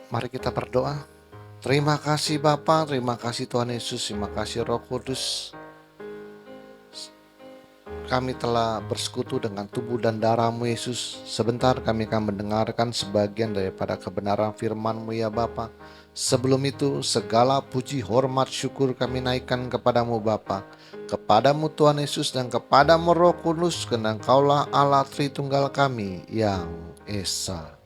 Mari kita berdoa. Terima kasih Bapa, terima kasih Tuhan Yesus, terima kasih Roh Kudus. Kami telah bersekutu dengan tubuh dan darah-Mu Yesus. Sebentar kami akan mendengarkan sebagian daripada kebenaran firman-Mu ya Bapa. Sebelum itu segala puji, hormat, syukur kami naikkan kepadamu Bapa, kepadamu Tuhan Yesus dan kepadamu Roh Kudus, karena Engkaulah Allah Tritunggal kami yang Esa.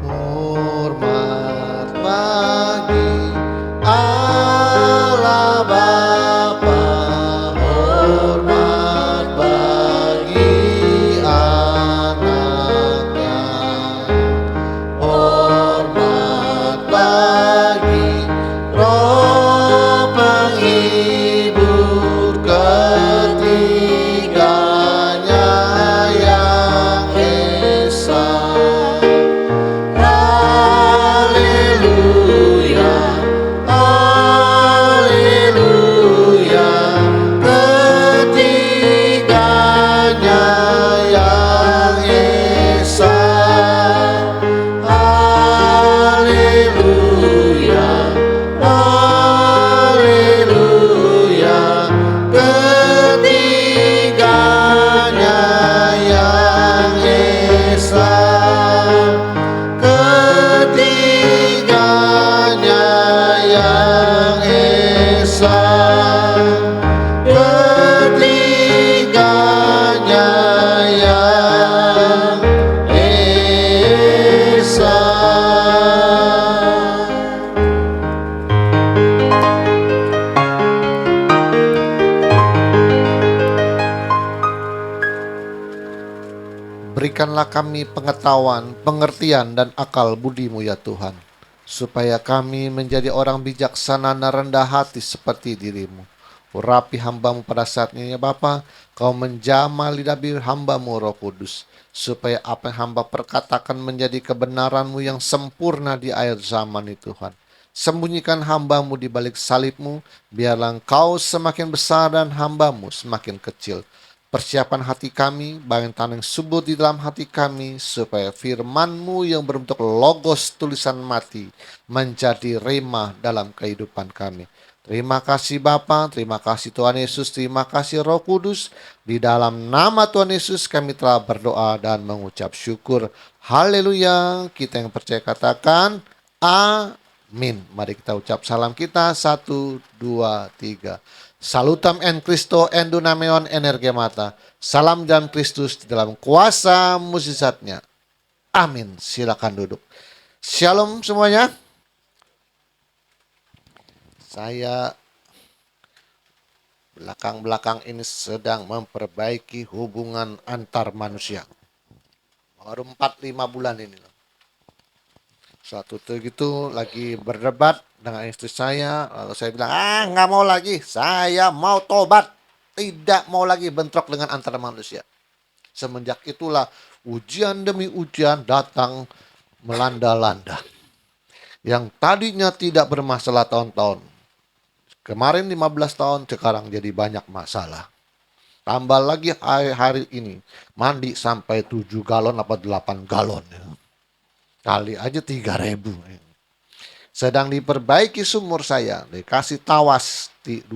Hormat bagi Allah Bapa, hormat bagi anaknya, hormat bagi Roh penghibur ketiganya yang esa. Haleluya, haleluya, ketiganya yang esa. Haleluya, haleluya, ketiganya yang esa. Ketiganya yang esa, ketiganya yang esa. Berikanlah kami pengetahuan, pengertian, dan akal budi-Mu ya Tuhan, supaya kami menjadi orang bijaksana dan rendah hati seperti diri-Mu. Urapi hamba-Mu pada saat ini ya Bapa, Kau menjamah lidah bibir hamba-Mu Roh Kudus, supaya apa yang hamba perkatakan menjadi kebenaran-Mu yang sempurna di akhir zaman ini Tuhan. Sembunyikan hamba-Mu di balik salib-Mu, biarlah Engkau semakin besar dan hamba-Mu semakin kecil. Persiapan hati kami, bangun tanah yang subur di dalam hati kami, supaya firman-Mu yang berbentuk logos tulisan mati menjadi rema dalam kehidupan kami. Terima kasih Bapa, terima kasih Tuhan Yesus, terima kasih Roh Kudus. Di dalam nama Tuhan Yesus kami telah berdoa dan mengucap syukur. Haleluya. Kita yang percaya katakan amin. Mari kita ucap salam kita. 1, 2, 3. Salutam en Christo en dunameon energemata. Salam dalam Kristus di dalam kuasa mukjizatnya. Amin. Silakan duduk. Shalom semuanya. Saya belakang-belakang ini sedang memperbaiki hubungan antar manusia. Baru 4-5 bulan ini loh. Suatu itu lagi berdebat dengan istri saya, lalu saya bilang, nggak mau lagi, saya mau tobat, tidak mau lagi bentrok dengan antar manusia. Semenjak itulah ujian demi ujian datang melanda-landa. Yang tadinya tidak bermasalah tahun-tahun, kemarin 15 tahun, sekarang jadi banyak masalah. Tambah lagi hari ini, mandi sampai 7 galon apa 8 galon. Kali aja 3.000. Sedang diperbaiki sumur saya, dikasih tawas 3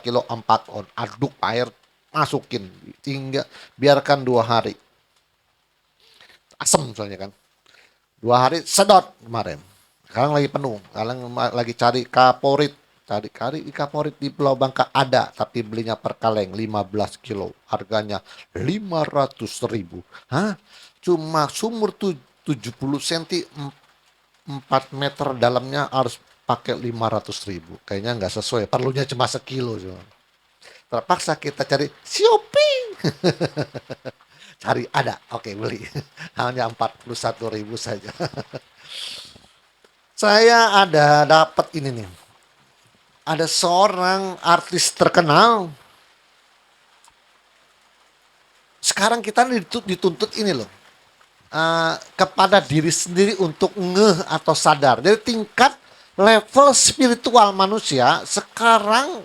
kilo 4 on, aduk air, masukin, tinggal biarkan 2 hari. Asem soalnya kan. 2 hari sedot kemarin. Sekarang lagi penuh, sekarang lagi cari kaporit. Cari kaporit di Pulau Bangka ada, tapi belinya per kaleng 15 kilo. Harganya 500.000. Hah? Cuma sumur 70 cm 4 meter dalamnya harus pakai 500.000. Kayaknya nggak sesuai, perlunya cuma sekilo. Terpaksa kita cari Shopee. Cari ada, oke beli. Hanya 41.000 saja. Saya dapat ini nih. Ada seorang artis terkenal. Sekarang kita dituntut ini loh. Kepada diri sendiri untuk ngeh atau sadar. Jadi tingkat level spiritual manusia sekarang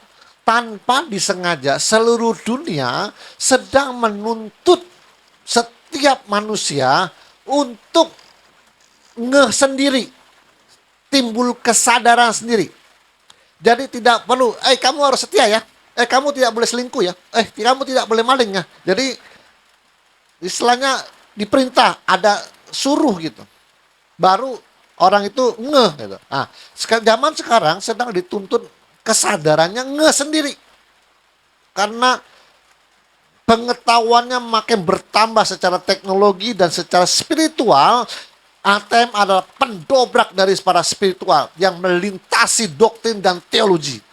tanpa disengaja seluruh dunia sedang menuntut setiap manusia untuk ngeh sendiri, timbul kesadaran sendiri. Jadi tidak perlu, kamu harus setia ya, kamu tidak boleh selingkuh ya, kamu tidak boleh maling ya. Jadi istilahnya diperintah, ada suruh gitu. Baru orang itu ngeh gitu. Nah, zaman sekarang sedang dituntut kesadarannya ngeh sendiri. Karena pengetahuannya makin bertambah secara teknologi dan secara spiritual. ATM adalah pendobrak dari para spiritual yang melintasi doktrin dan teologi.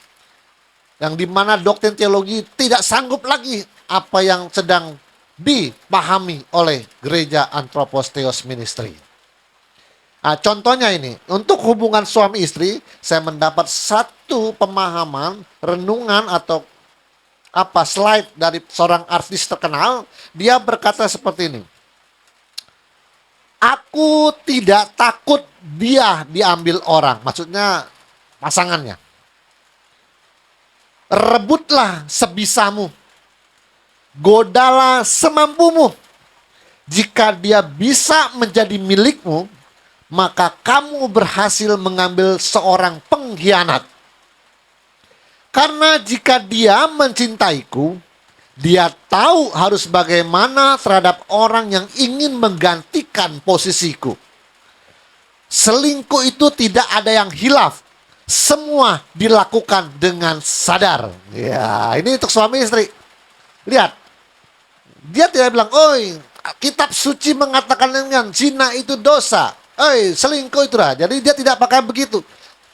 Yang dimana doktrin teologi tidak sanggup lagi apa yang sedang dipahami oleh gereja Anthropos Theos Ministry. Nah, contohnya ini, untuk hubungan suami istri, saya mendapat satu pemahaman, renungan atau slide dari seorang artis terkenal. Dia berkata seperti ini. Aku tidak takut dia diambil orang. Maksudnya pasangannya. Rebutlah sebisamu. Godalah semampumu. Jika dia bisa menjadi milikmu, maka kamu berhasil mengambil seorang pengkhianat. Karena jika dia mencintaiku, dia tahu harus bagaimana terhadap orang yang ingin menggantikan posisiku. Selingkuh itu tidak ada yang hilaf. Semua dilakukan dengan sadar. Ya, ini untuk suami istri. Lihat. Dia tidak bilang, "Oi, kitab suci mengatakan dengan zina itu dosa. Selingkuh itu lah." Jadi dia tidak pakai begitu.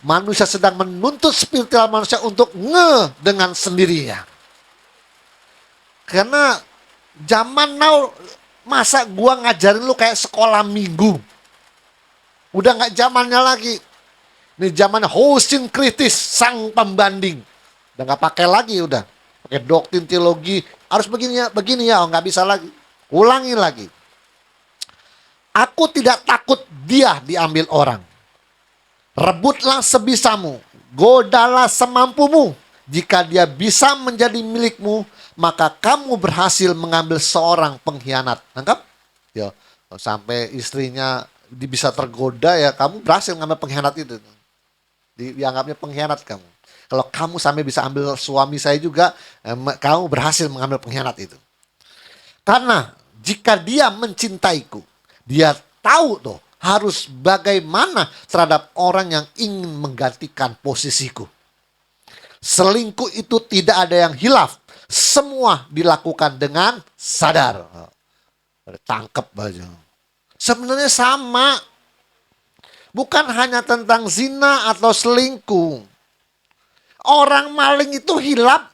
Manusia sedang menuntut spiritual manusia untuk ngeh dengan sendirinya. Karena zaman now, masa gua ngajarin lu kayak sekolah minggu. Udah gak zamannya lagi. Ini zamannya hosting kritis, sang pembanding. Udah gak pakai lagi udah. Pakai doktrin teologi, harus begini ya, gak bisa lagi. Ulangi lagi. Aku tidak takut dia diambil orang. Rebutlah sebisamu, godalah semampumu. Jika dia bisa menjadi milikmu, maka kamu berhasil mengambil seorang pengkhianat. Nangkap? Ya, sampai istrinya bisa tergoda ya, kamu berhasil mengambil pengkhianat itu. Dianggapnya pengkhianat kamu. Kalau kamu sampai bisa ambil suami saya juga, kamu berhasil mengambil pengkhianat itu. Karena jika dia mencintaiku, dia tahu tuh harus bagaimana terhadap orang yang ingin menggantikan posisiku. Selingkuh itu tidak ada yang hilaf. Semua dilakukan dengan sadar. Tangkep aja. Sebenarnya sama. Bukan hanya tentang zina atau selingkuh. Orang maling itu hilaf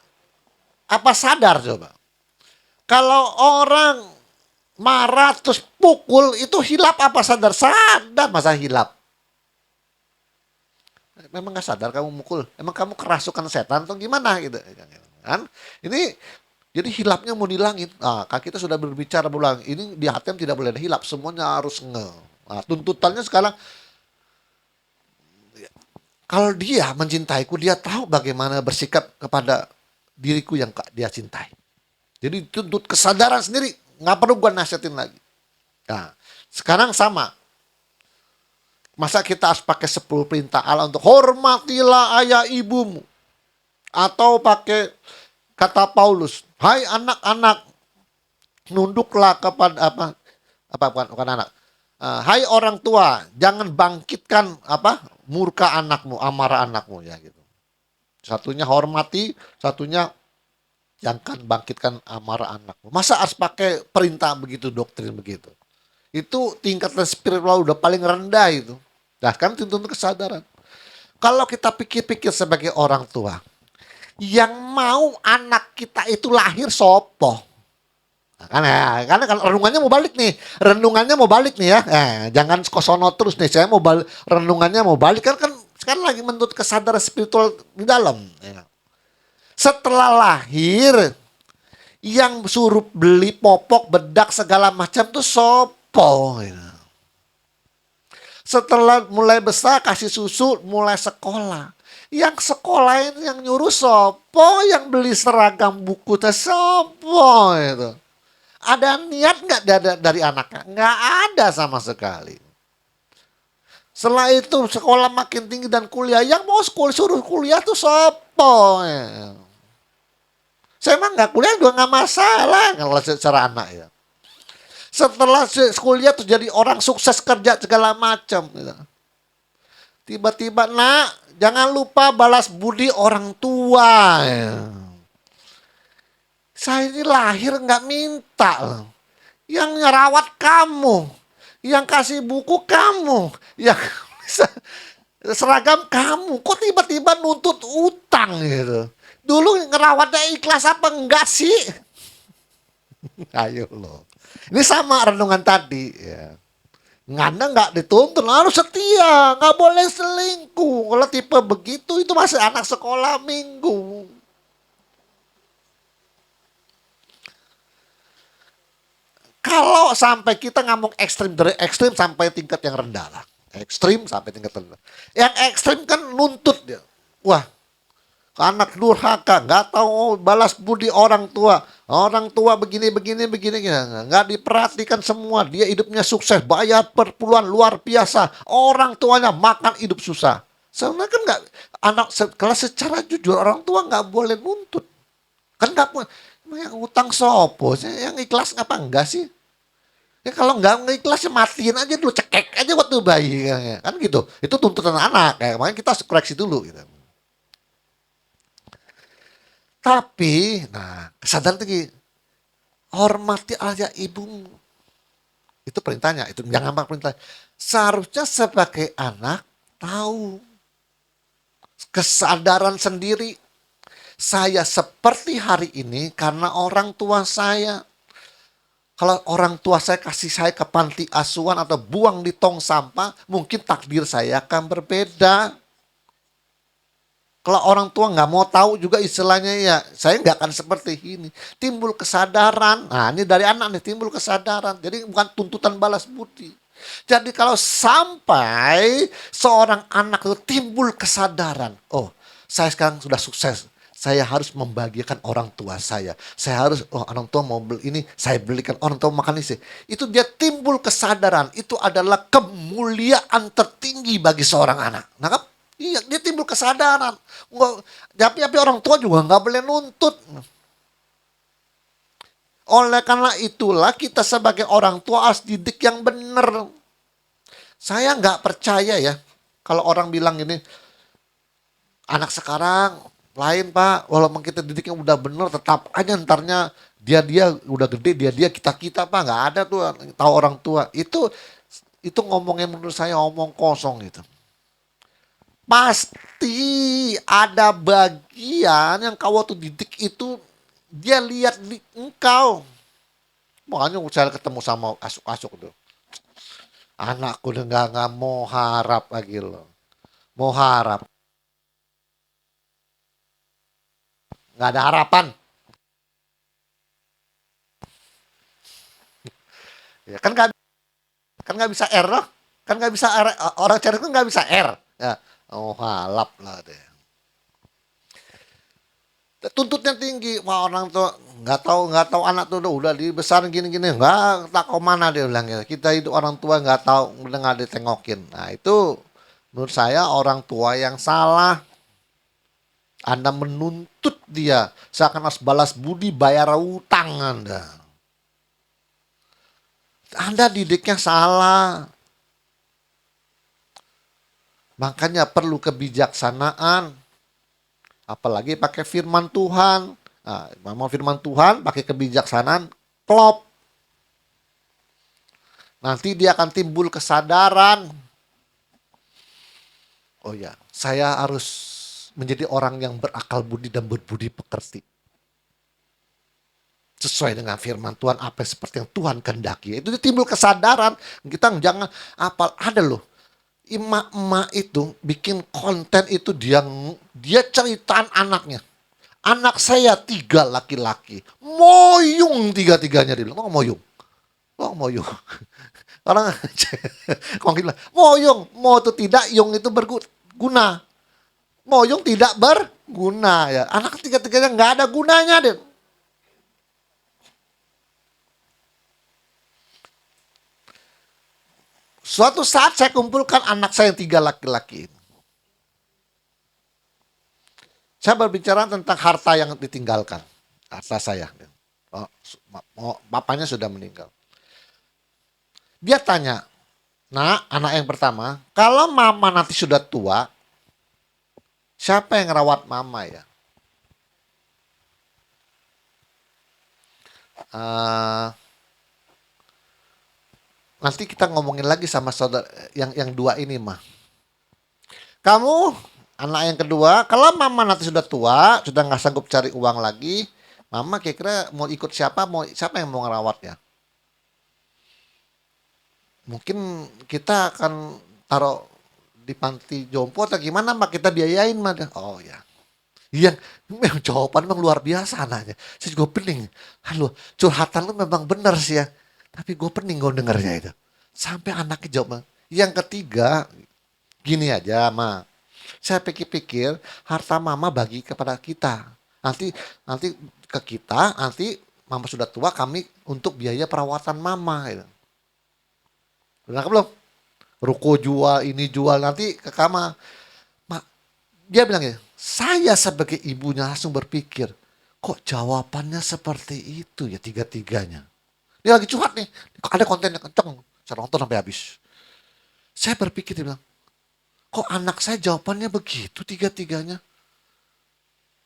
apa sadar coba? Kalau orang marah terus pukul itu hilaf apa sadar? Sadar, masa hilaf? Memang gak sadar kamu mukul? Emang kamu kerasukan setan atau gimana gitu? Kan? Ini jadi hilapnya mau dihilangin. Nah, kita sudah berbicara berulang. Ini di HTM tidak boleh ada hilap, semuanya harus Nah, tuntutannya sekarang, kalau dia mencintaiku, dia tahu bagaimana bersikap kepada diriku yang dia cintai. Jadi tuntut kesadaran sendiri, nggak perlu gua nasihatin lagi. Nah, sekarang sama. Masa kita harus pakai 10 perintah Allah untuk hormatilah ayah ibumu. Atau pakai kata Paulus, hai anak-anak, nunduklah kepada bukan anak. Hai orang tua, jangan bangkitkan murka anakmu, amarah anakmu ya gitu. Satunya hormati, satunya jangan bangkitkan amarah anakmu. Masa harus pakai perintah begitu, doktrin begitu? Itu tingkatan spiritual udah paling rendah itu. Nah, kan tuntut kesadaran. Kalau kita pikir-pikir sebagai orang tua, yang mau anak kita itu lahir sopo? Nah, karena renungannya mau balik nih ya. Jangan kosono terus nih. Saya mau balik, renungannya mau balik kan sekarang lagi menuntut kesadaran spiritual di dalam. Ya. Setelah lahir, yang suruh beli popok, bedak segala macam tuh sopo. Ya. Setelah mulai besar kasih susu, mulai sekolah. Yang sekolah ini yang nyuruh sopo, yang beli seragam buku teh sopo itu. Ada niat nggak dari anaknya? Nggak ada sama sekali. Setelah itu sekolah makin tinggi dan kuliah, yang mau sekolah suruh kuliah tuh sopo. Ya. Saya emang nggak kuliah juga nggak masalah kalau secara anak ya. Setelah kuliah tuh jadi orang sukses kerja segala macam. Gitu. Tiba-tiba nak, jangan lupa balas budi orang tua. Ya. Saya ini lahir nggak minta. Yang ngerawat kamu, yang kasih buku kamu, yang seragam kamu. Kok tiba-tiba nuntut utang gitu. Dulu ngerawatnya ikhlas apa enggak sih? Ayo loh. Ini sama renungan tadi ya. Ngana nggak dituntun, harus setia, nggak boleh selingkuh. Kalau tipe begitu itu masih anak sekolah minggu. Kalau sampai kita ngomong ekstrim, dari ekstrim sampai tingkat yang rendah lah. Ekstrim sampai tingkat rendah. Yang ekstrim kan nuntut dia. Wah, anak durhaka, nggak tahu balas budi orang tua. Orang tua begini, nggak diperhatikan semua. Dia hidupnya sukses, bayar perpuluhan luar biasa. Orang tuanya makan hidup susah. Sebenarnya kan nggak, anak kalau secara jujur orang tua nggak boleh nuntut. Kan nggak boleh. Yang utang sopo, yang ikhlas apa enggak sih? Ya kalau nggak ikhlas ya matiin aja dulu, cekek aja waktu bayi kan gitu. Itu tuntutan anak, kayak makanya kita koreksi dulu gitu. Tapi, nah kesadaran lagi, hormati ayah ibumu. Itu perintahnya, itu jangan apa perintah. Seharusnya sebagai anak tahu kesadaran sendiri. Saya seperti hari ini karena orang tua saya. Kalau orang tua saya kasih saya ke panti asuhan atau buang di tong sampah, mungkin takdir saya akan berbeda. Kalau orang tua nggak mau tahu juga istilahnya ya, saya nggak akan seperti ini. Timbul kesadaran, nah ini dari anak nih timbul kesadaran. Jadi bukan tuntutan balas budi. Jadi kalau sampai seorang anak itu timbul kesadaran, oh saya sekarang sudah sukses, saya harus membahagiakan orang tua saya. Saya harus, oh orang tua mau beli ini, saya belikan, orang tua makan ini. Itu dia timbul kesadaran, itu adalah kemuliaan tertinggi bagi seorang anak. Nah, kan? Iya, dia timbul kesadaran. Nggak, tapi orang tua juga nggak boleh nuntut. Oleh karena itulah kita sebagai orang tua harus didik yang benar. Saya nggak percaya ya kalau orang bilang ini anak sekarang lain pak, walaupun kita didiknya udah benar tetap aja ntarnya dia udah gede dia kita pak, nggak ada tuh tahu orang tua itu ngomongnya menurut saya omong kosong gitu. Pasti ada bagian yang kau waktu didik itu dia lihat di engkau. Makanya saya ketemu sama asuk-asuk tuh. Anakku udah nggak mau harap lagi loh. Mau harap. Nggak ada harapan. Ya, kan nggak bisa R loh. Kan nggak bisa R, orang cerdas itu nggak bisa R. Ya, oh halap lah deh. Tuntutnya tinggi, wah orang tua nggak tahu anak tuh udah dibesarin gini-gini, nggak tak kau mana dia bilangnya. Kita itu orang tua nggak tahu, udah nggak ditengokin. Nah itu menurut saya orang tua yang salah. Anda menuntut dia seakan harus balas budi bayar utang Anda. Anda didiknya salah. Makanya perlu kebijaksanaan. Apalagi pakai firman Tuhan. Nah, mau firman Tuhan pakai kebijaksanaan, klop. Nanti dia akan timbul kesadaran. Oh ya, saya harus menjadi orang yang berakal budi dan berbudi pekerti. Sesuai dengan firman Tuhan apa seperti yang Tuhan kehendaki. Itu timbul kesadaran. Kita jangan apal ada loh. Emak-emak itu bikin konten itu dia ceritaan anaknya. Anak saya 3 laki-laki. Moyung 3-tiganya dia bilang. Oh moyung. Oh moyung. Orang kalau gila, moyung, mau itu tidak, yung itu berguna. Moyong tidak berguna ya. Anak ketiga-tiganya nggak ada gunanya deh. Suatu saat saya kumpulkan anak saya yang 3 laki-laki. Saya berbicara tentang harta yang ditinggalkan. Harta saya. Bapaknya sudah meninggal. Dia tanya, nah anak yang pertama, kalau mama nanti sudah tua, siapa yang ngerawat mama ya? Nanti kita ngomongin lagi sama saudara yang dua ini mah. Kamu anak yang kedua, kalau mama nanti sudah tua, sudah nggak sanggup cari uang lagi, mama kira-kira mau ikut siapa? Siapa yang mau ngerawatnya? Mungkin kita akan taruh di panti jompo atau gimana, mak kita biayain mah. Oh ya. Iya, memang jawaban memang luar biasa anaknya. Saya juga pening. Halo, curhatan lu memang benar sih ya. Tapi gue pening gue dengernya itu. Sampai anaknya jawab, yang ketiga, gini aja, Ma. Saya pikir-pikir, harta mama bagi kepada kita. Nanti nanti ke kita, nanti mama sudah tua, kami untuk biaya perawatan mama. Gitu. Benar kan belum? Ruko jual, ini jual, nanti ke kamar. Dia bilang ya, saya sebagai ibunya langsung berpikir, kok jawabannya seperti itu ya tiga-tiganya. Dia lagi curhat nih, ada kontennya kenceng, saya nonton sampai habis. Saya berpikir, dia bilang, kok anak saya jawabannya begitu tiga-tiganya?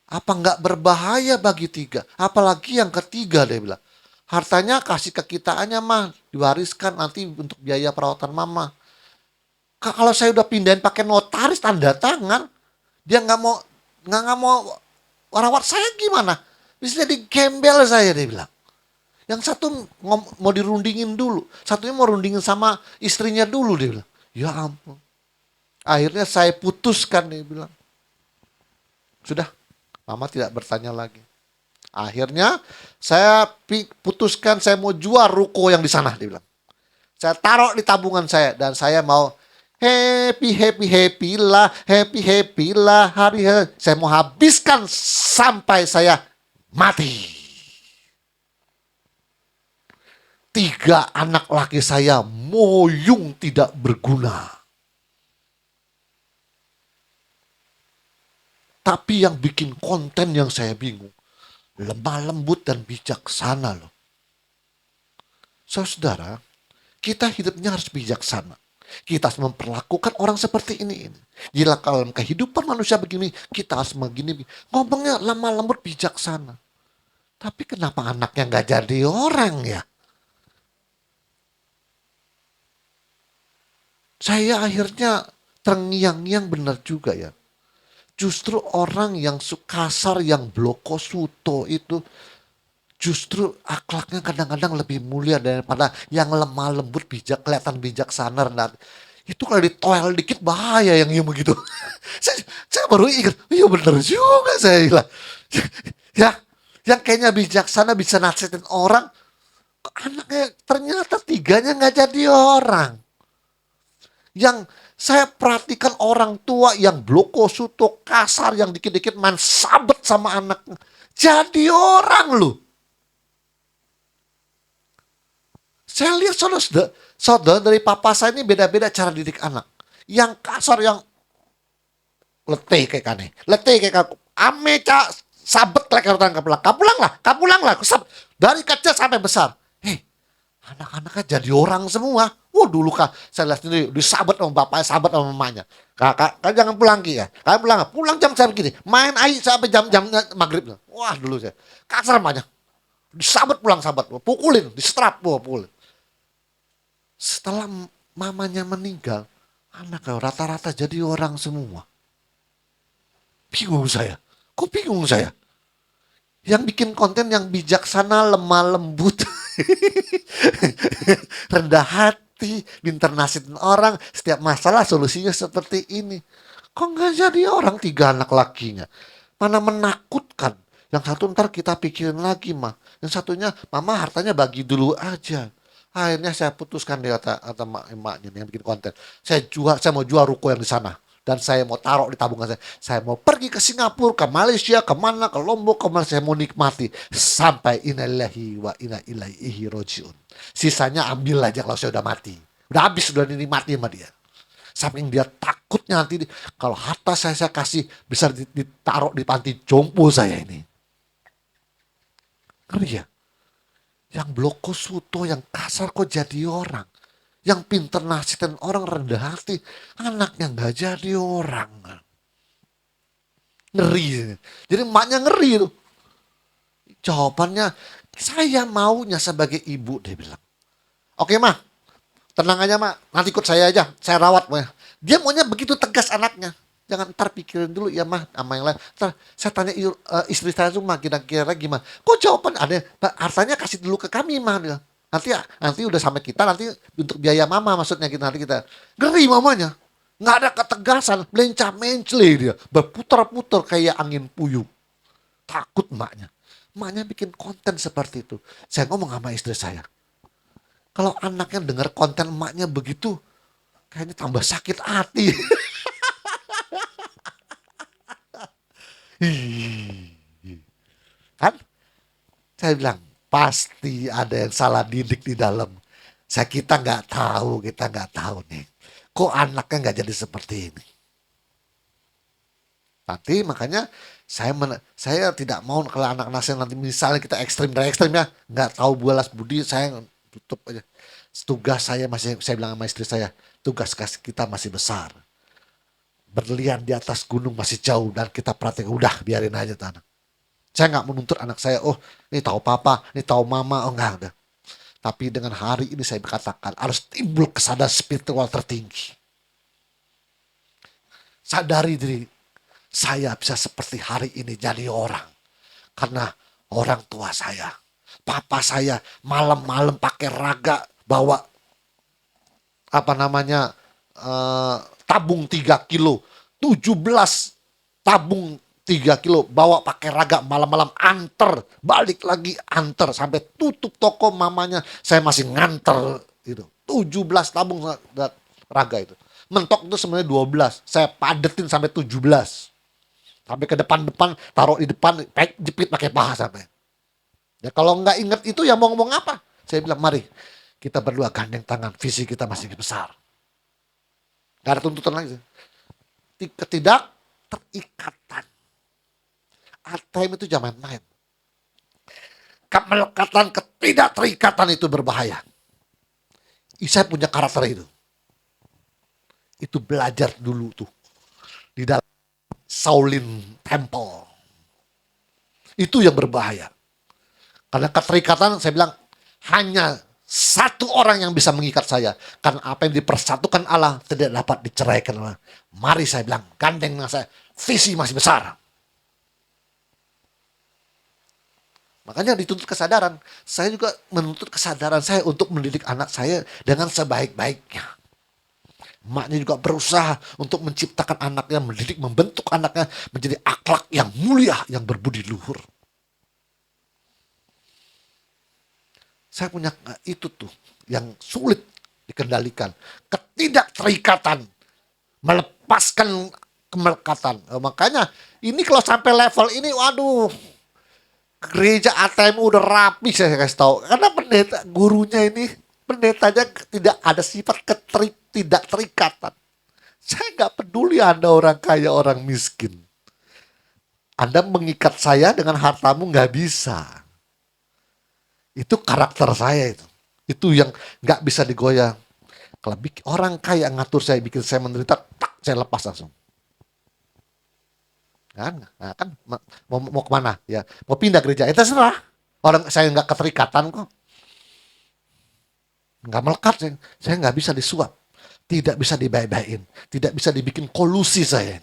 Apa nggak berbahaya bagi tiga? Apalagi yang ketiga dia bilang. Hartanya kasih ke kitaannya mah, diwariskan nanti untuk biaya perawatan mama. Kalau saya udah pindahin pakai notaris tanda tangan, dia nggak mau rawat saya gimana? Bisa jadi gembel saya dia bilang. Yang satu mau dirundingin dulu, satunya mau rundingin sama istrinya dulu dia bilang. Ya ampun. Akhirnya saya putuskan dia bilang. Sudah, mama tidak bertanya lagi. Akhirnya saya putuskan saya mau jual ruko yang di sana dia bilang. Saya taruh di tabungan saya dan saya mau happy lah hari saya mau habiskan sampai saya mati. 3 anak laki saya moyung tidak berguna. Tapi yang bikin konten yang saya bingung, lemah lembut dan bijaksana loh. Saudara, kita hidupnya harus bijaksana. Kita harus memperlakukan orang seperti ini. Jika dalam kehidupan manusia begini, kita harus begini. Ngomongnya lemah lembut bijaksana. Tapi kenapa anaknya nggak jadi orang ya? Saya akhirnya terngiang-ngiang benar juga ya. Justru orang yang kasar, yang bloko suto itu justru akhlaknya kadang-kadang lebih mulia daripada yang lemah lembut kelihatan bijaksana rendah. Itu kalau ditoel dikit bahaya yang begitu. saya baru ingat, iya bener juga saya bilang. Ya, yang kayaknya bijaksana bisa nasihatin orang, anaknya ternyata 3-nya nggak jadi orang. Yang saya perhatikan orang tua yang bloko suto kasar, yang dikit-dikit main sabet sama anaknya. Jadi orang loh. Saya lihat saudara dari papa saya ini beda-beda cara didik anak. Yang kasar, yang letih kayak kane. Letih kayak aku. Ame cak sabet kayak orang kapulang. Kapulang lah. Dari kecil sampai besar. Anak-anaknya jadi orang semua. Dulu saya lihat sendiri disabet sama bapaknya, sabet sama mamanya. Kakak, jangan pulang Ki ya. Kalian pulang jam saya begini. Main air sampai jam maghrib. Wah dulu saya kasar banyak. Disabet pulang sahabat, pukulin, disetrap, pukulin. Setelah mamanya meninggal, anaknya rata-rata jadi orang semua. Bingung saya. Kok bingung saya? Yang bikin konten yang bijaksana, lemah lembut, rendah hati, pintar nasihatin orang, setiap masalah solusinya seperti ini. Kok nggak jadi orang 3 anak lakinya? Mana menakutkan. Yang satu ntar kita pikirin lagi mah. Yang satunya mama hartanya bagi dulu aja. Akhirnya saya putuskan dia kata emaknya yang bikin konten. Saya mau jual ruko yang di sana. Dan saya mau taruh di tabungan saya. Saya mau pergi ke Singapura, ke Malaysia, kemana, ke Lombok, kemana saya mau nikmati. Sampai innalillahi wa inna ilaihi rojiun. Sisanya ambil aja kalau saya udah mati. Udah habis, udah dinikmati sama dia. Saking dia takutnya nanti kalau harta saya kasih bisa ditaruh di panti jompo saya ini. Ngeri ya? Yang bloko suto, yang kasar kok jadi orang. Yang pinter nasihatin orang rendah hati, anaknya nggak jadi orang. Ngeri. Jadi emaknya ngeri tuh. Jawabannya, saya maunya sebagai ibu, dia bilang. Oke mah, tenang aja mah, nanti ikut saya aja, saya rawat mah. Dia maunya begitu tegas anaknya. Jangan ntar pikirin dulu ya mah sama yang lain. Ntar saya tanya istri saya tuh mah kira-kira gimana. Kok jawaban ada, hartanya kasih dulu ke kami mah. Nanti udah sampai kita, nanti untuk biaya mama maksudnya kita nanti kita. Ngeri mamanya. Nggak ada ketegasan, melencah-mencle dia. Berputar-putar kayak angin puyuh. Takut emaknya. Emaknya bikin konten seperti itu. Saya ngomong sama istri saya. Kalau anaknya dengar konten emaknya begitu, kayaknya tambah sakit hati. Kan? Saya bilang, pasti ada yang salah didik di dalam. Kita nggak tahu nih. Kok anaknya nggak jadi seperti ini? Tapi makanya saya tidak mau kalau anak-anak saya nanti misalnya kita ekstrim dari ekstrim ya, nggak tahu balas budi, saya tutup aja. Tugas saya masih, saya bilang sama istri saya, tugas kita masih besar. Berlian di atas gunung masih jauh dan kita praktek, udah biarin aja tuh anak. Saya nggak menuntut anak saya, oh ini tahu papa, ini tahu mama, oh enggak udah. Tapi dengan hari ini saya berkatakan harus timbul kesadaran spiritual tertinggi. Sadari diri, saya bisa seperti hari ini jadi orang. Karena orang tua saya, papa saya malam-malam pakai raga bawa tabung 3 kilo, 17 tabung 3 kilo bawa pakai raga malam-malam anter, balik lagi anter sampai tutup toko mamanya, saya masih nganter itu. 17 tabung raga itu. Mentok itu sebenarnya 12, saya padetin sampai 17. Sampai ke depan-depan, taruh di depan, jepit pakai paha sampai. Ya kalau nggak inget itu ya mau ngomong apa? Saya bilang mari kita berdua gandeng tangan, visi kita masih besar. Gak ada tuntutan lagi. Ketidak terikatan. ATM itu zaman main. Kemelekatan, ketidakterikatan itu berbahaya. Saya punya karakter itu. Itu belajar dulu tuh. Di dalam Shaolin Temple. Itu yang berbahaya. Karena keterikatan saya bilang hanya satu orang yang bisa mengikat saya. Karena apa yang dipersatukan Allah tidak dapat diceraikan Allah. Mari saya bilang, gandeng dengan saya. Visi masih besar. Makanya dituntut kesadaran. Saya juga menuntut kesadaran saya untuk mendidik anak saya dengan sebaik-baiknya. Emaknya juga berusaha untuk menciptakan anaknya, mendidik, membentuk anaknya menjadi akhlak yang mulia, yang berbudi luhur. Saya punya itu tuh yang sulit dikendalikan. Ketidakterikatan, melepaskan kemelekatan. Makanya ini kalau sampai level ini, waduh, gereja ATM udah rapi saya kasih tahu. Karena pendeta, gurunya ini, pendetanya tidak ada sifat tidak terikatan. Saya nggak peduli Anda orang kaya, orang miskin. Anda mengikat saya dengan hartamu nggak bisa. Itu karakter saya itu. Itu yang nggak bisa digoyang. Kalau orang kaya ngatur saya, bikin saya menderita, tak saya lepas langsung. Kan mau kemana? Ya, mau pindah gereja, itu terserah. Orang saya nggak keterikatan kok. Nggak melekat, saya nggak bisa disuap. Tidak bisa dibaik-baikin. Tidak bisa dibikin kolusi saya.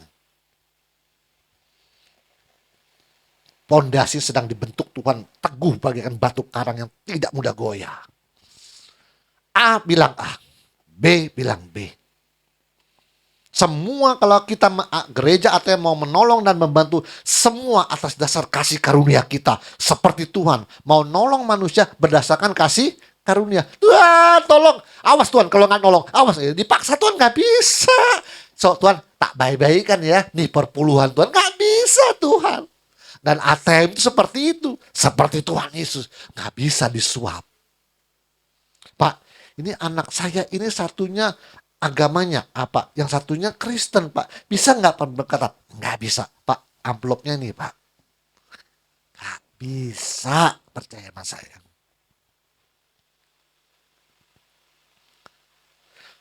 Pondasi sedang dibentuk Tuhan, teguh bagaikan batu karang yang tidak mudah goyah. A bilang A, B bilang B. Semua kalau kita gereja atau mau menolong dan membantu, semua atas dasar kasih karunia kita. Seperti Tuhan mau nolong manusia berdasarkan kasih karunia. Tuhan tolong, awas Tuhan kalau nggak nolong, awas. Dipaksa Tuhan nggak bisa. So Tuhan, tak baik-baikan ya, nih perpuluhan Tuhan. Gak bisa Tuhan. Dan ATM itu seperti itu. Seperti Tuhan Yesus. Gak bisa disuap. Pak, ini anak saya, ini satunya agamanya apa? Yang satunya Kristen, Pak. Bisa nggak Pak berkata? Nggak bisa, Pak. Amplopnya nih, Pak. Nggak bisa, percaya sama saya.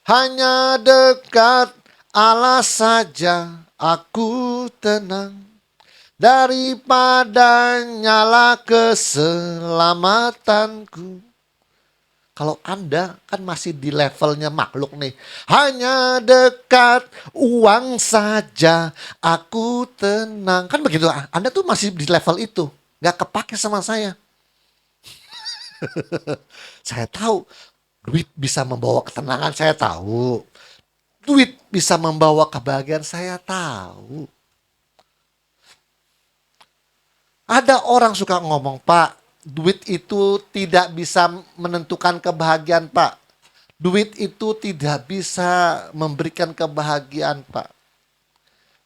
Hanya dekat Allah saja aku tenang. Daripada nyala keselamatanku. Kalau Anda kan masih di levelnya makhluk nih. Hanya dekat uang saja aku tenang. Kan begitu, Anda tuh masih di level itu. Gak kepake sama saya. Saya tahu duit bisa membawa ketenangan, saya tahu. Duit bisa membawa kebahagiaan, saya tahu. Ada orang suka ngomong, Pak, duit itu tidak bisa menentukan kebahagiaan, Pak. Duit itu tidak bisa memberikan kebahagiaan, Pak.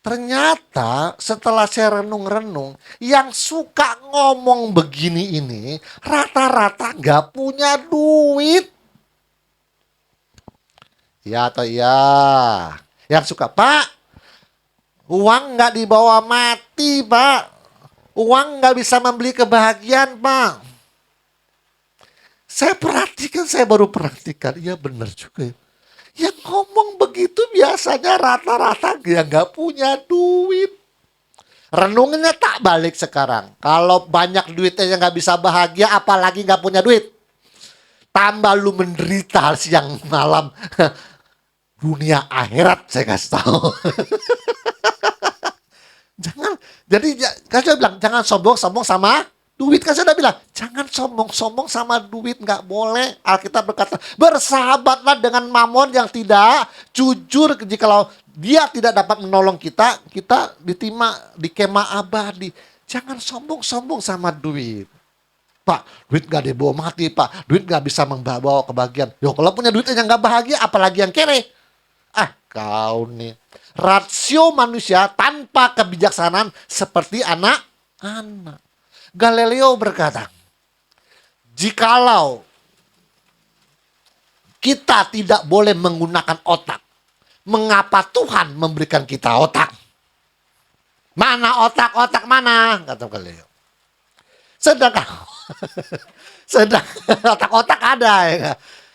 Ternyata setelah saya renung-renung, yang suka ngomong begini ini rata-rata gak punya duit. Ya atau iya? Yang suka, Pak, uang gak dibawa mati, Pak. Uang gak bisa membeli kebahagiaan, Pak. Saya perhatikan, saya baru perhatikan. Iya benar juga ya. Yang ngomong begitu biasanya rata-rata yang gak punya duit. Renungannya tak balik sekarang. Kalau banyak duitnya yang gak bisa bahagia, apalagi gak punya duit. Tambah lu menderita siang malam. Dunia akhirat saya kasih tahu. Jangan, jadi kan saya bilang jangan sombong-sombong sama duit. Kan saya udah bilang jangan sombong-sombong sama duit, nggak boleh. Alkitab berkata bersahabatlah dengan mamon yang tidak jujur. Jikalau dia tidak dapat menolong kita, kita di kemah abadi. Jangan sombong-sombong sama duit. Pak, duit gak dibawa mati, Pak. Duit gak bisa membawa kebahagiaan. Yo, kalau punya duit yang gak bahagia, apalagi yang kere. Kau nih. Rasio manusia tanpa kebijaksanaan seperti anak-anak. Galileo berkata, jikalau kita tidak boleh menggunakan otak, mengapa Tuhan memberikan kita otak? Mana otak-otak mana? Kata Galileo. Sedangkan otak-otak ada ya.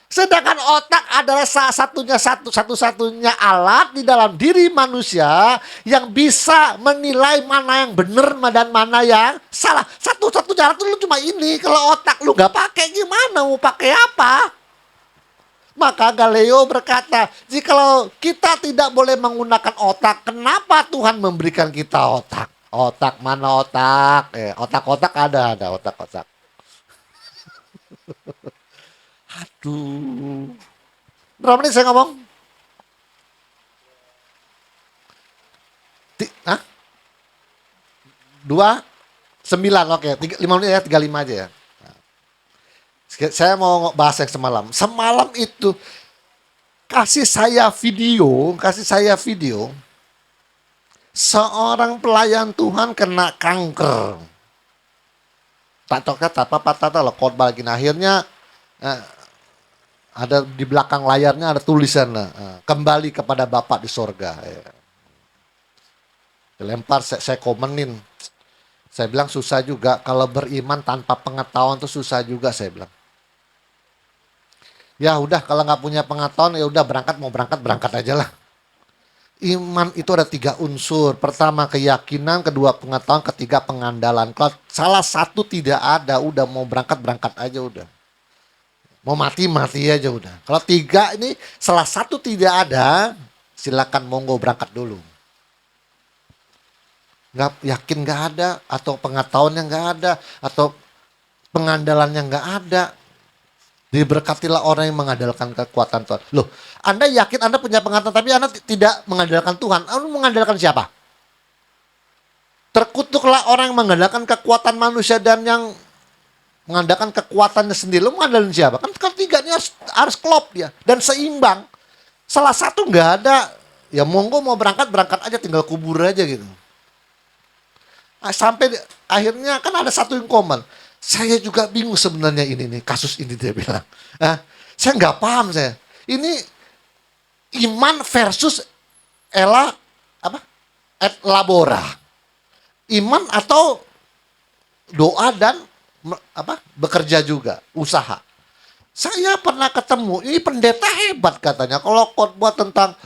Sedangkan otak adalah satu-satunya alat di dalam diri manusia yang bisa menilai mana yang benar dan mana yang salah. Satu-satunya alat lu cuma ini. Kalau otak lu gak pakai gimana mau pakai apa? Maka Galileo berkata, jikalau kita tidak boleh menggunakan otak, kenapa Tuhan memberikan kita otak? Otak mana otak? Otak-otak ada otak-otak. Aduh. Berapa menit saya ngomong? Hah? 2:09, oke. 5 menit ya, 35 aja ya. Saya mau bahas yang semalam. Semalam itu kasih saya video. Seorang pelayan Tuhan kena kanker. Tak tahu kata apa khotbah lagi. Nah, akhirnya ada di belakang layarnya ada tulisan kembali kepada Bapa di sorga. Dilempar, saya komenin. Saya bilang susah juga kalau beriman tanpa pengetahuan itu susah juga saya bilang. Ya udah kalau nggak punya pengetahuan ya udah berangkat aja lah. Iman itu ada 3 unsur. Pertama keyakinan, kedua pengetahuan, ketiga pengandalan. Kalau salah satu tidak ada, udah mau berangkat aja udah. Mau mati aja udah. Kalau 3 ini salah satu tidak ada, silakan monggo berangkat dulu. Nggak yakin nggak ada, atau pengetahuannya nggak ada, atau pengandalannya nggak ada. Diberkatilah orang yang mengandalkan kekuatan Tuhan. Loh, Anda yakin Anda punya pengetahuan tapi Anda tidak mengandalkan Tuhan. Anda mengandalkan siapa? Terkutuklah orang yang mengandalkan kekuatan manusia dan yang mengandalkan kekuatannya sendiri. Lo mengandalkan siapa? Kan ketiganya harus klop dia dan seimbang. Salah satu nggak ada ya monggo mau berangkat berangkat aja, tinggal kubur aja gitu. Sampai akhirnya kan ada satu yang komen, saya juga bingung sebenarnya ini nih kasus ini, dia bilang. Saya nggak paham saya. Ini iman versus ela apa? Et labora. Iman atau doa dan bekerja juga, usaha. Saya pernah ketemu, ini pendeta hebat katanya, kalau khotbah tentang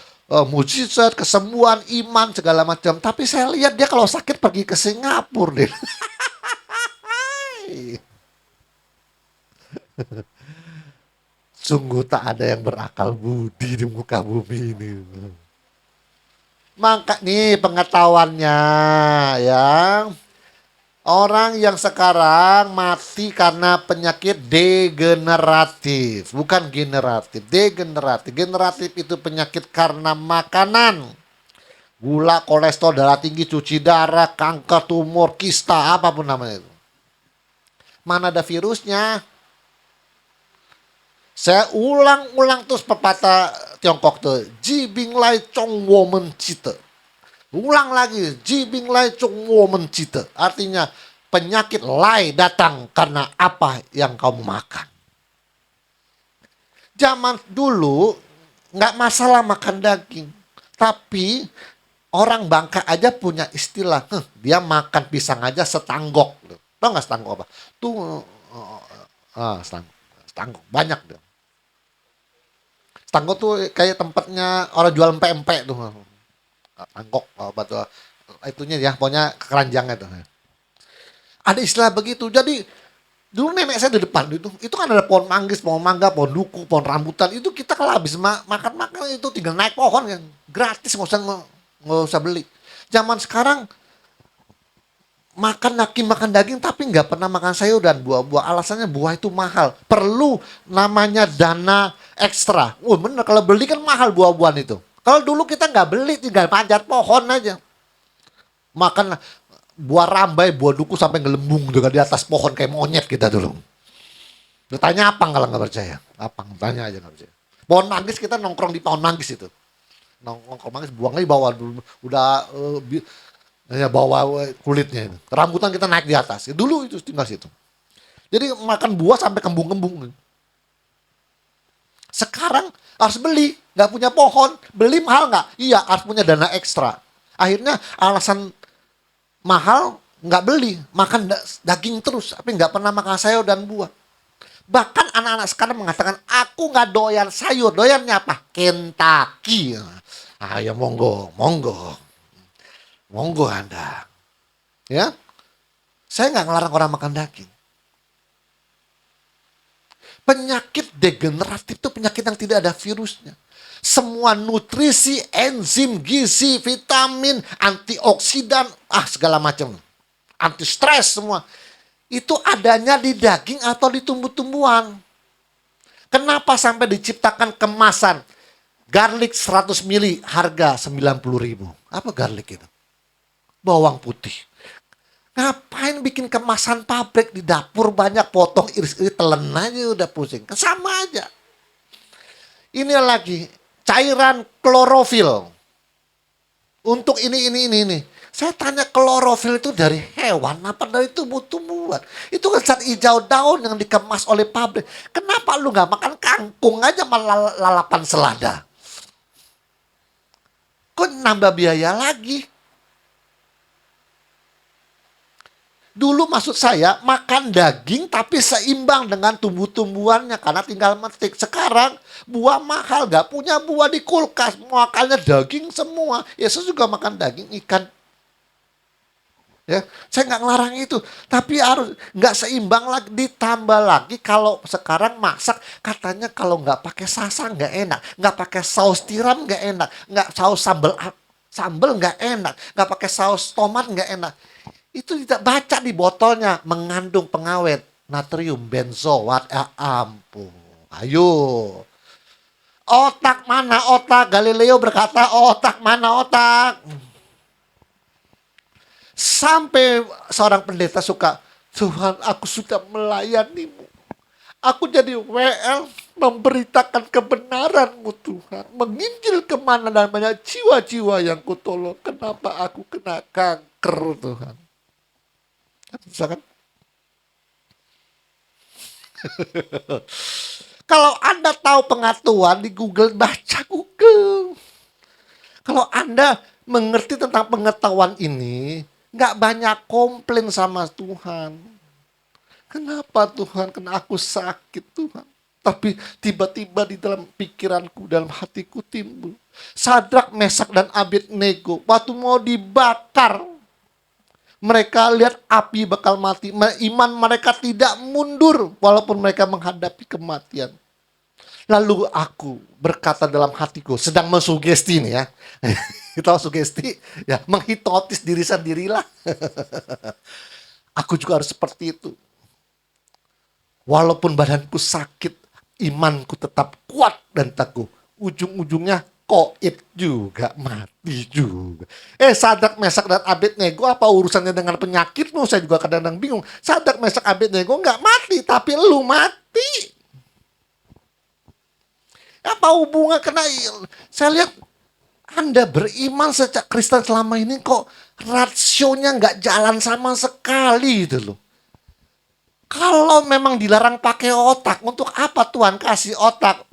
mujizat, kesembuhan, iman, segala macam. Tapi saya lihat dia kalau sakit pergi ke Singapura deh. Sungguh tak ada yang berakal budi di muka bumi ini. Maka nih pengetahuannya ya. Orang yang sekarang mati karena penyakit degeneratif, bukan generatif, degeneratif. Generatif itu penyakit karena makanan. Gula, kolesterol, darah tinggi, cuci darah, kanker, tumor, kista, apapun namanya itu. Mana ada virusnya? Saya ulang-ulang terus pepatah Tiongkok tuh, Ji Bing Lai Chong Woman Cite. Ulang lagi, Ji Bing Lai Chong Woman Cite. Artinya penyakit lai datang karena apa yang kamu makan. Zaman dulu nggak masalah makan daging, tapi orang Bangka aja punya istilah, dia makan pisang aja setanggok. Tahu nggak setanggok apa? Tuh, setanggok banyak deh. Setanggok tuh kayak tempatnya orang jual empek-empek tuh. Tangkok apa tuh itunya ya, pokoknya keranjangnya tuh. Ada istilah begitu. Jadi dulu nenek saya di depan itu kan ada pohon manggis, pohon mangga, pohon duku, pohon rambutan. Itu kita kalau habis makan itu tinggal naik pohon kan, gratis, nggak usah beli. Zaman sekarang makan daging tapi nggak pernah makan sayur dan buah-buah. Alasannya buah itu mahal, perlu namanya dana ekstra. Wah bener, kalau beli kan mahal buah-buahan itu. Kalau dulu kita nggak beli, tinggal panjat pohon aja. Makan buah rambai, buah duku sampai ngelembung dengan di atas pohon kayak monyet kita dulu. Tanya Apang kalau nggak percaya. Apang, tanya aja nggak percaya. Pohon manggis kita nongkrong di pohon manggis itu. Nongkrong manggis, buangnya di bawah. Udah bawa kulitnya itu. Rambutan kita naik di atas. Dulu itu tinggal situ. Jadi makan buah sampai kembung-kembung. Sekarang harus beli, nggak punya pohon, beli mahal nggak? Iya, harus punya dana ekstra. Akhirnya alasan mahal nggak beli, makan daging terus, tapi nggak pernah makan sayur dan buah. Bahkan anak-anak sekarang mengatakan, aku nggak doyan sayur, doyannya apa? Kentucky. Ayo monggo, monggo, monggo Anda. Ya, saya nggak ngelarang orang makan daging. Penyakit degeneratif itu penyakit yang tidak ada virusnya. Semua nutrisi, enzim, gizi, vitamin, antioksidan, segala macam. Anti stres semua. Itu adanya di daging atau di tumbuh-tumbuhan. Kenapa sampai diciptakan kemasan? Garlic 100 mili harga 90.000. Apa garlic itu? Bawang putih. Ngapain bikin kemasan pabrik di dapur banyak, potong iris-iris telan aja udah pusing. Sama aja. Ini lagi cairan klorofil. Untuk ini. Saya tanya, klorofil itu dari hewan apa dari tumbuh-tumbuhan? Itu kan zat hijau daun yang dikemas oleh pabrik. Kenapa lu nggak makan kangkung aja malah lalapan selada? Kok nambah biaya lagi? Dulu maksud saya makan daging tapi seimbang dengan tumbuh-tumbuhannya karena tinggal metik. Sekarang buah mahal, gak punya buah di kulkas, makannya daging semua. Yesus juga makan daging, ikan. Ya, saya nggak ngelarang itu, tapi harus nggak seimbang lagi. Ditambah lagi kalau sekarang masak katanya kalau nggak pakai sasa nggak enak, nggak pakai saus tiram nggak enak, nggak saus sambel nggak enak, nggak pakai saus tomat nggak enak. Itu tidak baca di botolnya, mengandung pengawet natrium benzoat. Ampun. Ayo. Otak mana otak? Galileo berkata, otak mana otak? Sampai seorang pendeta suka, Tuhan, aku sudah melayanimu. Aku jadi WL, memberitakan kebenaran-Mu Tuhan, menginjil kemana dan banyak jiwa-jiwa yang Kutolong. Kenapa aku kena kanker Tuhan? Bisa kan? Kalau Anda tahu pengetahuan di Google, baca Google. Kalau Anda mengerti tentang pengetahuan ini, nggak banyak komplain sama Tuhan. Kenapa Tuhan? Kena aku sakit Tuhan. Tapi tiba-tiba di dalam pikiranku, dalam hatiku timbul. Sadrak, Mesak, dan Abednego waktu mau dibakar, mereka lihat api bakal mati. Iman mereka tidak mundur walaupun mereka menghadapi kematian. Lalu aku berkata dalam hatiku, sedang mensugesti nih ya. Kita sugesti, ya menghipnotis diri sendirilah. Aku juga harus seperti itu. Walaupun badanku sakit, imanku tetap kuat dan teguh. Ujung-ujungnya koit juga, mati juga. Sadrak, Mesak, dan Abednego apa urusannya dengan penyakitmu? Saya juga kadang-kadang bingung. Sadrak, Mesak, Abednego nggak mati, tapi lu mati. Apa hubungan kena? Saya lihat Anda beriman sejak Kristen selama ini kok rasionya nggak jalan sama sekali gitu loh. Kalau memang dilarang pakai otak, untuk apa Tuhan kasih otak?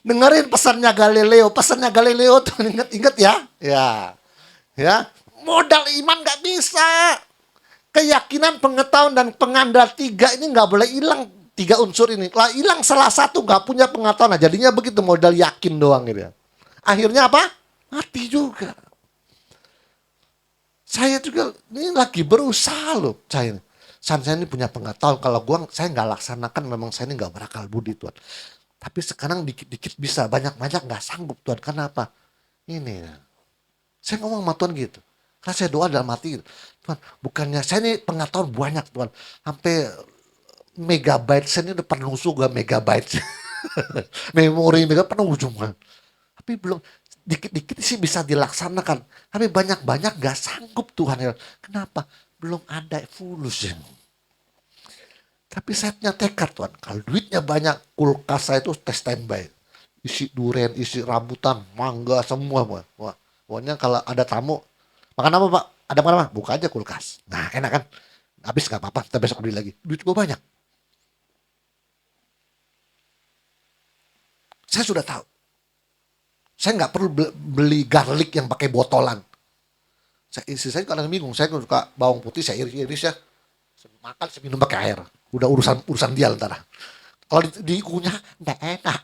Dengerin pesannya Galileo. Pesannya Galileo tuh ingat ya. Ya. Modal iman nggak bisa. Keyakinan, pengetahuan, dan pengandal tiga ini nggak boleh hilang. Tiga unsur ini. Lah hilang salah satu nggak punya pengetahuan. Nah, jadinya begitu modal yakin doang gitu ya. Akhirnya apa? Mati juga. Saya juga ini lagi berusaha loh. Saya ini punya pengetahuan. Kalau saya nggak laksanakan, memang saya ini nggak berakal budi Tuhan. Tapi sekarang dikit-dikit bisa, banyak-banyak nggak sanggup Tuhan. Kenapa? Ini, saya ngomong sama Tuhan gitu. Karena saya doa dalam hati gitu. Tuhan, bukannya saya ini pengetahuan banyak Tuhan. Sampai megabyte, saya ini udah penuh juga megabyte. Memori penuh cuma. Tapi belum, dikit-dikit sih bisa dilaksanakan. Tapi banyak-banyak gak sanggup Tuhan. Kenapa? Belum ada fulus ya. Tapi saya punya tekad Tuhan. Kalau duitnya banyak, kulkas saya itu standby. Isi durian, isi rambutan, mangga semua. Pokoknya kalau ada tamu, makan apa Pak? Ada makan apa? Buka aja kulkas. Nah enak kan? Habis gak apa-apa, kita besok beli lagi. Duit gue banyak. Saya sudah tahu. Saya nggak perlu beli garlic yang pakai botolan. Istri saya kadang bingung. Saya suka bawang putih, saya iris ya. Makan, saya minum pakai air. Udah urusan dia antara. Kalau dikunyah, nggak enak.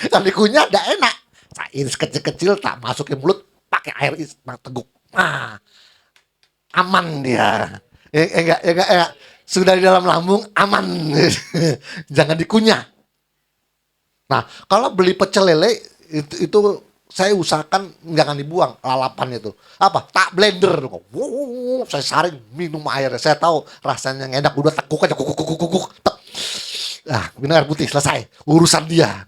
Kalau dikunyah, nggak enak. Saya iris kecil-kecil, tak masukin mulut, pakai air teguk. Nah, aman dia. Enggak. Sudah di dalam lambung, aman. Jangan dikunyah. Nah, kalau beli pecel lele, itu saya usahakan jangan dibuang lalapan itu. Apa? Tak blender. Saya saring minum air. Saya tahu rasanya enak. Udah tekuk aja. Kuk. Nah, minum air putih. Selesai. Urusan dia.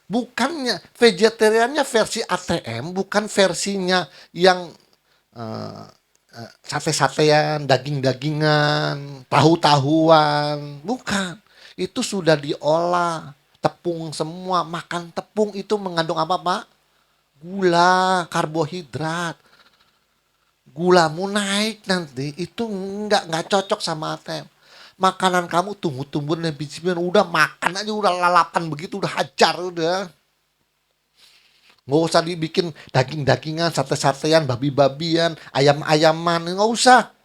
Bukannya vegetariannya versi ATM. Bukan versinya yang sate-satean, daging-dagingan, tahu-tahuan. Bukan. Itu sudah diolah. Tepung semua. Makan tepung itu mengandung apa Pak? Gula, karbohidrat. Gulamu naik nanti. Itu nggak cocok sama ATM. Makanan kamu tumbuh-tumbuhan dan biji-bijian. Udah makan aja, udah lalapan begitu. Udah hajar, udah. Nggak usah dibikin daging-dagingan, sate-satean, babi-babian, ayam-ayaman. Nggak usah.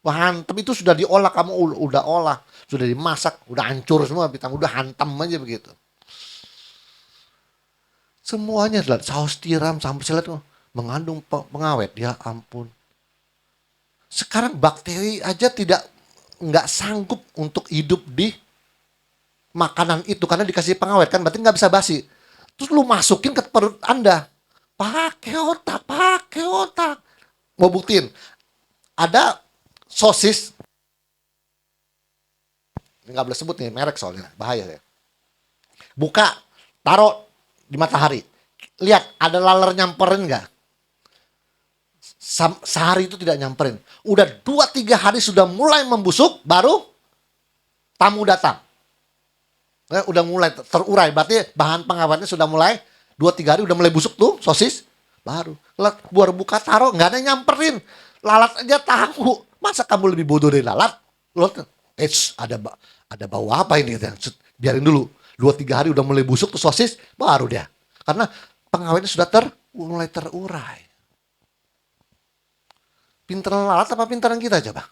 Wah, hantem itu sudah diolah, kamu udah olah. Sudah dimasak, udah hancur semua. Udah hantam aja begitu. Semuanya adalah saus tiram sampai saya lihat mengandung pengawet. Ya ampun. Sekarang bakteri aja nggak sanggup untuk hidup di makanan itu karena dikasih pengawet kan, berarti nggak bisa basi. Terus lu masukin ke perut Anda. Pakai otak. Mau buktiin. Ada sosis. Nggak boleh sebut nih merek soalnya. Bahaya ya. Buka. Taruh di matahari. Lihat ada laler nyamperin nggak? Sehari itu tidak nyamperin. Udah 2-3 hari sudah mulai membusuk, baru tamu datang. Udah mulai terurai, berarti bahan pengawetnya sudah mulai 2-3 hari udah mulai busuk tuh sosis. Baru buat buka taruh, nggak ada yang nyamperin. Lalat aja tahu. Masa kamu lebih bodoh dari lalat? Ada bau apa ini? Biarin dulu. 2-3 hari udah mulai busuk tuh sosis, baru dia. Karena pengawetnya sudah mulai terurai. Pinteran lalat apa pinteran kita coba?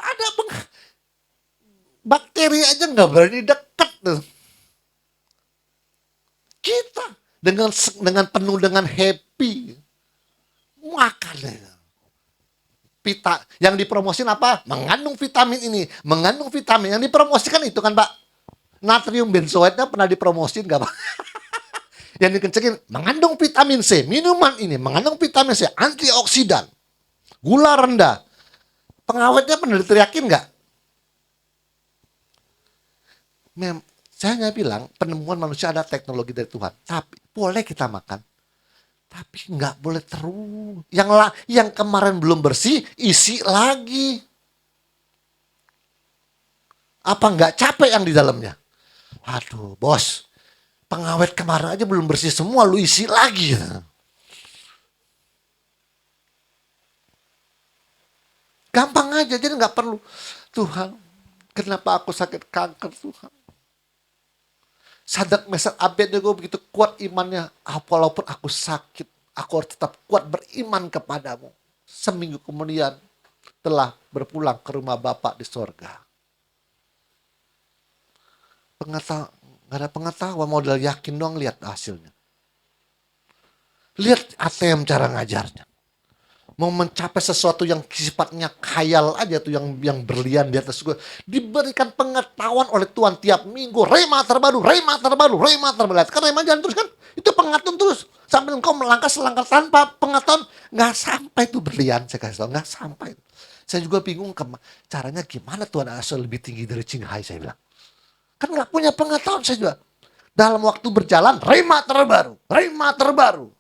Ada bakteri aja nggak berani deket tuh. Kita dengan penuh dengan happy makan. Pita yang dipromosin apa? Mengandung vitamin ini, mengandung vitamin. Yang dipromosikan itu kan, Pak. Natrium benzoatnya pernah dipromosin nggak, Pak? Yang dikencengin mengandung vitamin C, minuman ini mengandung vitamin C, antioksidan, gula rendah. Pengawetnya pernah diteriakin nggak? Saya nggak bilang penemuan manusia ada teknologi dari Tuhan, tapi boleh kita makan, tapi nggak boleh terus. Yang kemarin belum bersih, isi lagi. Apa nggak capek yang di dalamnya? Aduh, bos, pengawet kemarin aja belum bersih semua, lu isi lagi. Gampang aja, jadi nggak perlu. Tuhan, kenapa aku sakit kanker, Tuhan? Sadrak Mesak Abednego begitu kuat imannya. Walaupun aku sakit, aku harus tetap kuat beriman kepadamu. Seminggu kemudian telah berpulang ke rumah Bapak di sorga. Gak ada pengetahuan, modal yakin doang, lihat hasilnya. Lihat ATM cara ngajarnya. Mau mencapai sesuatu yang sifatnya khayal aja tuh, yang berlian di atas gue. Diberikan pengetahuan oleh Tuhan tiap minggu. Rema terbaru. Kan rema jalan terus kan. Itu pengetahuan terus. Sampai engkau melangkah selangkah tanpa pengetahuan. Gak sampai tuh berlian, saya kasih tahu. Gak sampai. Saya juga bingung caranya gimana Tuhan asal lebih tinggi dari Cinghai, saya bilang. Kan gak punya pengetahuan saya juga. Dalam waktu berjalan, rema terbaru.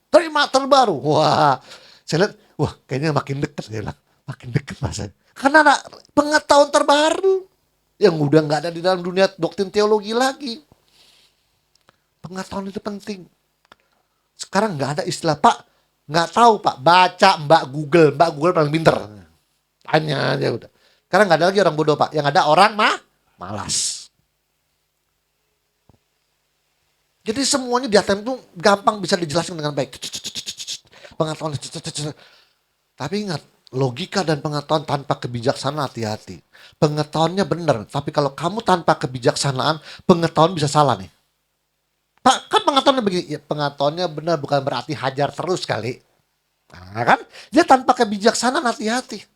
Wah, saya lihat, wah kayaknya makin dekat, saya bilang. Makin dekat rasanya. Karena ada pengetahuan terbaru. Yang udah gak ada di dalam dunia doktrin teologi lagi. Pengetahuan itu penting. Sekarang gak ada istilah, Pak, gak tahu Pak, baca Mbak Google paling pinter. Tanya aja udah. Sekarang gak ada lagi orang bodoh, Pak. Yang ada orang malas. Jadi semuanya di ATM itu gampang bisa dijelaskan dengan baik. Pengetahuan. Tapi ingat, logika dan pengetahuan tanpa kebijaksanaan hati-hati. Pengetahuannya benar, tapi kalau kamu tanpa kebijaksanaan, pengetahuan bisa salah nih. Pak, kan pengetahuannya begini. Ya, pengetahuannya benar bukan berarti hajar terus kali. Nah, kan? Dia tanpa kebijaksanaan hati-hati.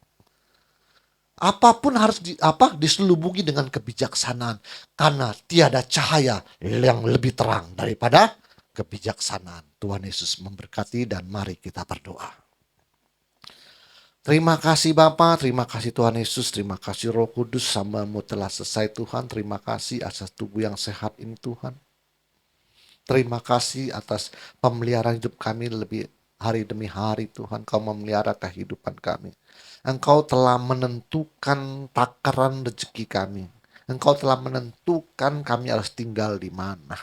Apapun harus diselubungi dengan kebijaksanaan. Karena tiada cahaya yang lebih terang daripada kebijaksanaan. Tuhan Yesus memberkati dan mari kita berdoa. Terima kasih Bapa, terima kasih Tuhan Yesus, terima kasih Roh Kudus, hamba-Mu telah selesai Tuhan. Terima kasih atas tubuh yang sehat ini Tuhan. Terima kasih atas pemeliharaan hidup kami lebih hari demi hari Tuhan. Kau memelihara kehidupan kami. Engkau telah menentukan takaran rezeki kami. Engkau telah menentukan kami harus tinggal di mana.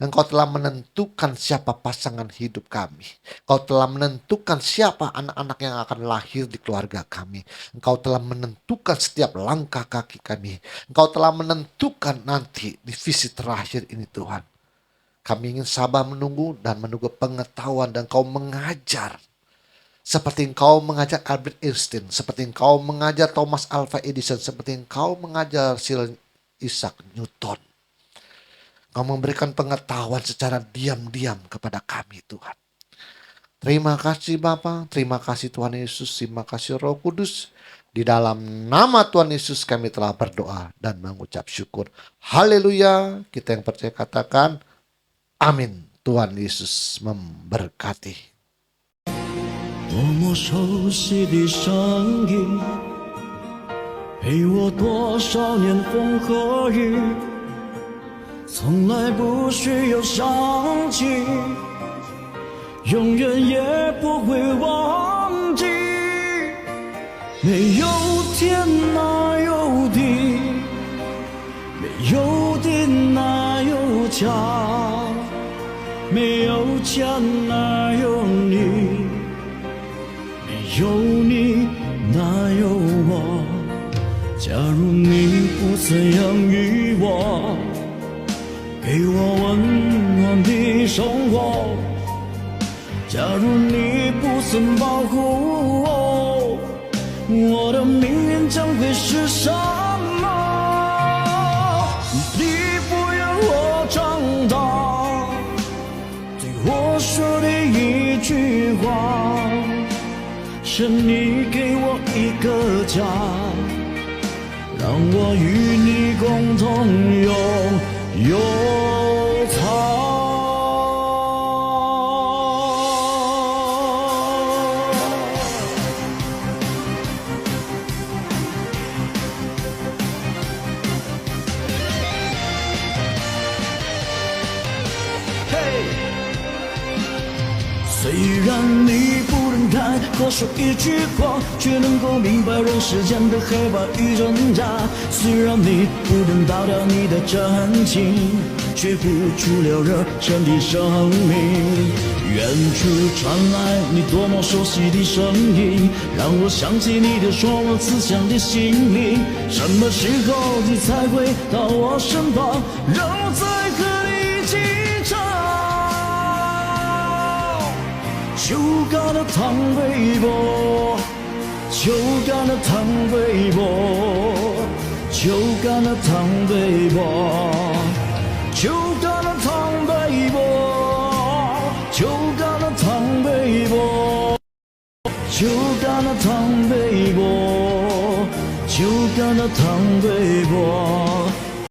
Engkau telah menentukan siapa pasangan hidup kami. Engkau telah menentukan siapa anak-anak yang akan lahir di keluarga kami. Engkau telah menentukan setiap langkah kaki kami. Engkau telah menentukan nanti di visi terakhir ini Tuhan. Kami ingin sabar menunggu dan menunggu pengetahuan dan Engkau mengajar. Seperti Engkau mengajar Albert Einstein, seperti Engkau mengajar Thomas Alva Edison, seperti Engkau mengajar Sir Isaac Newton. Engkau memberikan pengetahuan secara diam-diam kepada kami Tuhan. Terima kasih Bapa, terima kasih Tuhan Yesus, terima kasih Roh Kudus. Di dalam nama Tuhan Yesus kami telah berdoa dan mengucap syukur. Haleluya, kita yang percaya katakan amin. Tuhan Yesus memberkati. 多么熟悉的声音，陪我多少年风和雨，从来不需要想起，永远也不会忘记。没有天哪有地，没有地哪有家，没有家哪有你，没有你哪有我。假如你不曾养育我，给我温暖的生活，假如你不曾保护我，我的命运将会是什么？你不让我长大，对我说的一句话，是你给我一个家，让我与你共同拥有它。虽然你不能开口说一句话，却能够明白人世间的黑白与挣扎。虽然你不能倒掉你的真情，却付出了热忱的生命。远处传来你多么熟悉的声音，让我想起你的说我慈祥的心灵。什么时候你才会到我身旁，让我再和你一起唱？酒干了倘微薄，酒干了倘微薄，酒干了倘微薄，酒干了倘微薄，酒干了倘微薄，酒干了倘微薄，酒干了倘微薄。